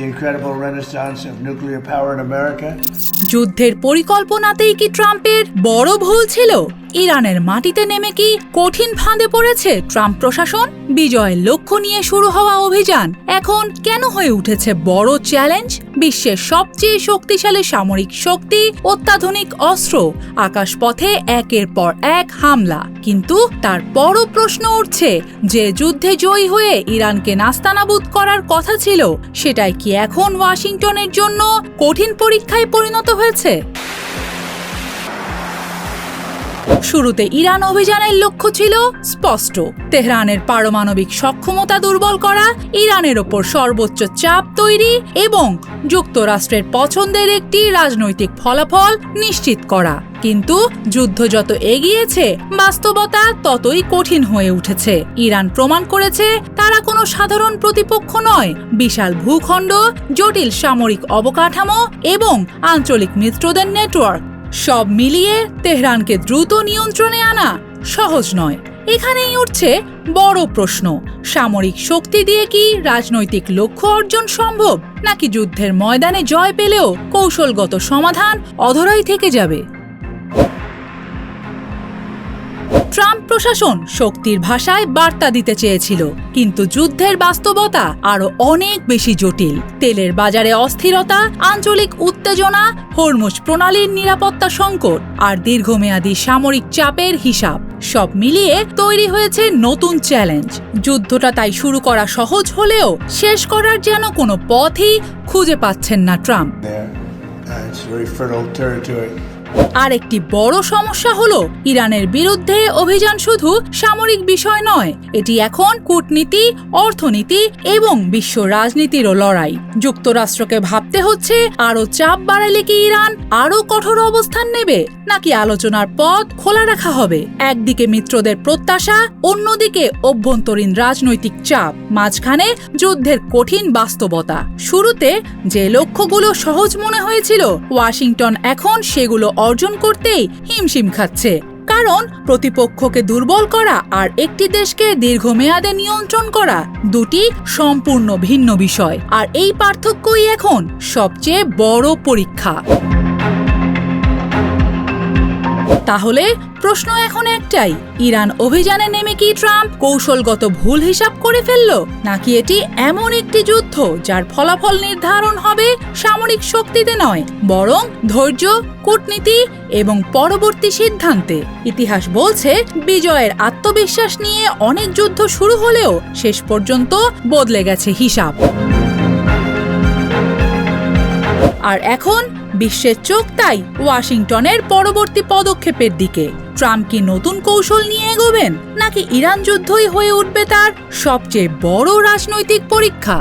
the incredible renaissance of nuclear power in America. যুদ্ধের পরিকল্পনাতেই কি ট্রাম্পের বড় ভুল ছিল? ইরানের মাটিতে নেমে কি কঠিন ফাঁদে পড়েছে ট্রাম্প প্রশাসন? বিজয়ের লক্ষ্য নিয়ে শুরু হওয়া অভিযান এখন কেন হয়ে উঠেছে বড় চ্যালেঞ্জ? বিশ্বের সবচেয়ে শক্তিশালী সামরিক শক্তি, অত্যাধুনিক অস্ত্র, আকাশপথে একের পর এক হামলা। কিন্তু তার বড় প্রশ্ন উঠছে, যে যুদ্ধে জয়ী হয়ে ইরানকে নাস্তানাবুদ করার কথা ছিল, সেটাই কি এখন ওয়াশিংটনের জন্য কঠিন পরীক্ষায় পরিণত হয়েছে? শুরুতে ইরান অভিযানের লক্ষ্য ছিল স্পষ্ট, তেহরানের পারমাণবিক সক্ষমতা দুর্বল করা, ইরানের ওপর সর্বোচ্চ চাপ তৈরি এবং যুক্তরাষ্ট্রের পছন্দের একটি রাজনৈতিক ফলাফল নিশ্চিত করা। কিন্তু যুদ্ধ যত এগিয়েছে, বাস্তবতা ততই কঠিন হয়ে উঠেছে। ইরান প্রমাণ করেছে তারা কোনো সাধারণ প্রতিপক্ষ নয়। বিশাল ভূখণ্ড, জটিল সামরিক অবকাঠামো এবং আঞ্চলিক মিত্রদের নেটওয়ার্ক, সব মিলিয়ে তেহরানকে দ্রুত নিয়ন্ত্রণে আনা সহজ নয়। এখানেই উঠছে বড় প্রশ্ন, সামরিক শক্তি দিয়ে কি রাজনৈতিক লক্ষ্য অর্জন সম্ভব, নাকি যুদ্ধের ময়দানে জয় পেলেও কৌশলগত সমাধান অধরাই থেকে যাবে? ট্রাম্প প্রশাসন শক্তির ভাষায় বার্তা দিতে চেয়েছিল, কিন্তু যুদ্ধের বাস্তবতা আরো অনেক বেশি জটিল। তেলের বাজারে অস্থিরতা, আঞ্চলিক উত্তেজনা, হরমুজ প্রণালীর নিরাপত্তা সংকট আর দীর্ঘমেয়াদী সামরিক চাপের হিসাব, সব মিলিয়ে তৈরি হয়েছে নতুন চ্যালেঞ্জ। যুদ্ধটা তাই শুরু করা সহজ হলেও শেষ করার যেন কোনো পথই খুঁজে পাচ্ছেন না Trump. It's very fertile territory. আর একটি বড় সমস্যা হলো, ইরানের বিরুদ্ধে অভিযান শুধু সামরিক বিষয় নয়, এটি এখন কূটনীতি, অর্থনীতি এবং বিশ্ব রাজনীতিরও লড়াই। যুক্তরাষ্ট্রকে ভাবতে হচ্ছে, আরও চাপ বাড়ালে কি ইরান আরও কঠোর অবস্থান নেবে, নাকি আলোচনার পথ খোলা রাখা হবে? একদিকে মিত্রদের প্রত্যাশা, অন্যদিকে অভ্যন্তরীণ রাজনৈতিক চাপ, মাঝখানে যুদ্ধের কঠিন বাস্তবতা। শুরুতে যে লক্ষ্যগুলো সহজ মনে হয়েছিল, ওয়াশিংটন এখন সেগুলো অর্জন করতেই হিমশিম খাচ্ছে। কারণ প্রতিপক্ষকে দুর্বল করা আর একটি দেশকে দীর্ঘমেয়াদে নিয়ন্ত্রণ করা দুটি সম্পূর্ণ ভিন্ন বিষয়, আর এই পার্থক্যই এখন সবচেয়ে বড় পরীক্ষা। তাহলে প্রশ্ন এখন একটাই, ইরান অভিযানে নেমে কি ট্রাম্প কৌশলগত ভুল হিসাব করে ফেলল, নাকি এটি এমন একটি যুদ্ধ যার ফলাফল নির্ধারণ হবে সামরিক শক্তিতে নয়, বরং ধৈর্য, কূটনীতি এবং পরবর্তী সিদ্ধান্তে? ইতিহাস বলছে, বিজয়ের আত্মবিশ্বাস নিয়ে অনেক যুদ্ধ শুরু হলেও শেষ পর্যন্ত বদলে গেছে হিসাব। আর এখন বিশ্বের চোখ তাই ওয়াশিংটনের পরবর্তী পদক্ষেপের দিকে। ট্রাম্প কি নতুন কৌশল নিয়ে এগোবেন, নাকি ইরান যুদ্ধই হয়ে উঠবে তার সবচেয়ে বড় রাজনৈতিক পরীক্ষা?